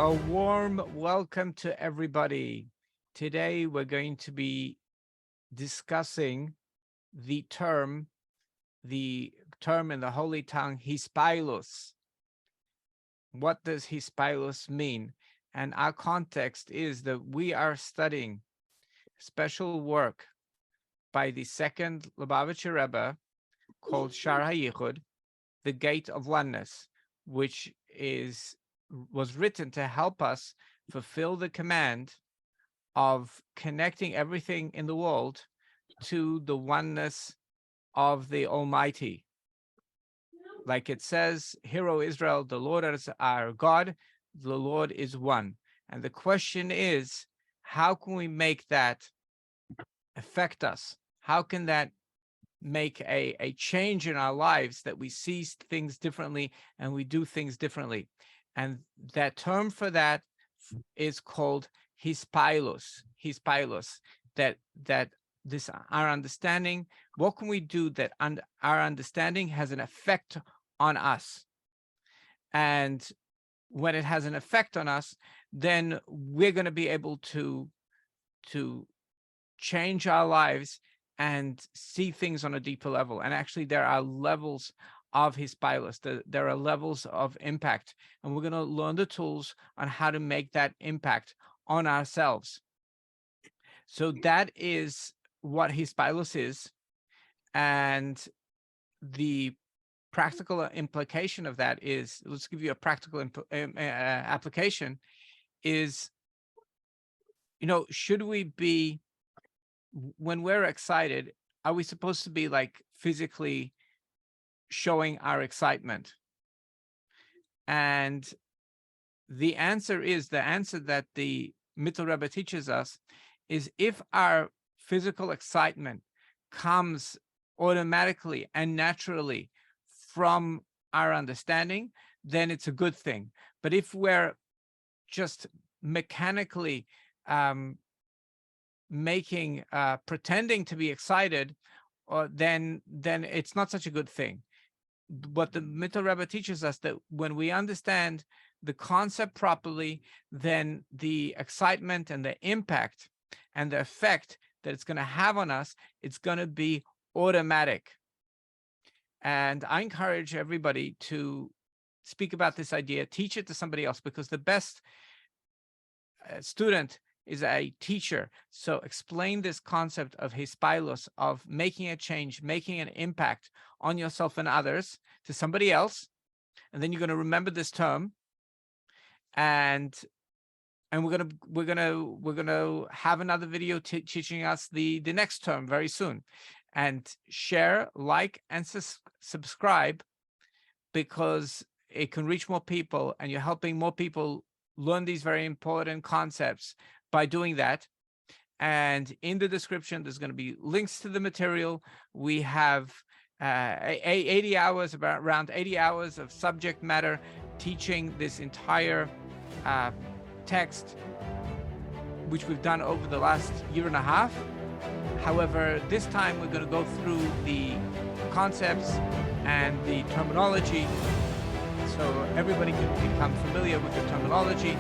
A warm welcome to everybody. Today we're going to be discussing the term in the Holy Tongue, hispailos. What does hispailos mean? And our context is that we are studying special work by the second Lubavitcher Rebbe called Shar HaYichud, the Gate of Oneness, which was written to help us fulfill the command of connecting everything in the world to the oneness of the Almighty. Like it says, "Hear, O Israel, the Lord is our God, the Lord is one." And the question is, how can we make that affect us? How can that make a change in our lives, that we see things differently and we do things differently? And that term for that is called hispailos. That this our understanding. What can we do that our understanding has an effect on us? And when it has an effect on us, then we're going to be able to change our lives and see things on a deeper level. And actually, there are levels of hispailos. There are levels of impact, and we're going to learn the tools on how to make that impact on ourselves. So that is what hispailos is, and the practical implication of that is, let's give you a practical application, is, should we be, when we're excited, are we supposed to be like physically showing our excitement? And the answer that the Mittel Rebbe teaches us is, if our physical excitement comes automatically and naturally from our understanding, then it's a good thing. But if we're just mechanically pretending to be excited, then it's not such a good thing. But the Mittel Rebbe teaches us that when we understand the concept properly, then the excitement and the impact and the effect that it's going to have on us, it's going to be automatic. And I encourage everybody to speak about this idea, teach it to somebody else, because the best student is a teacher. So explain this concept of hispailos, of making a change, making an impact on yourself and others, to somebody else, and then you're going to remember this term, and we're gonna have another video teaching us the next term very soon. And share, like, and subscribe, because it can reach more people, and you're helping more people learn these very important concepts by doing that. And in the description, there's going to be links to the material. We have 80 hours, around 80 hours of subject matter, teaching this entire text, which we've done over the last year and a half. However, this time we're going to go through the concepts and the terminology, so everybody can become familiar with the terminology.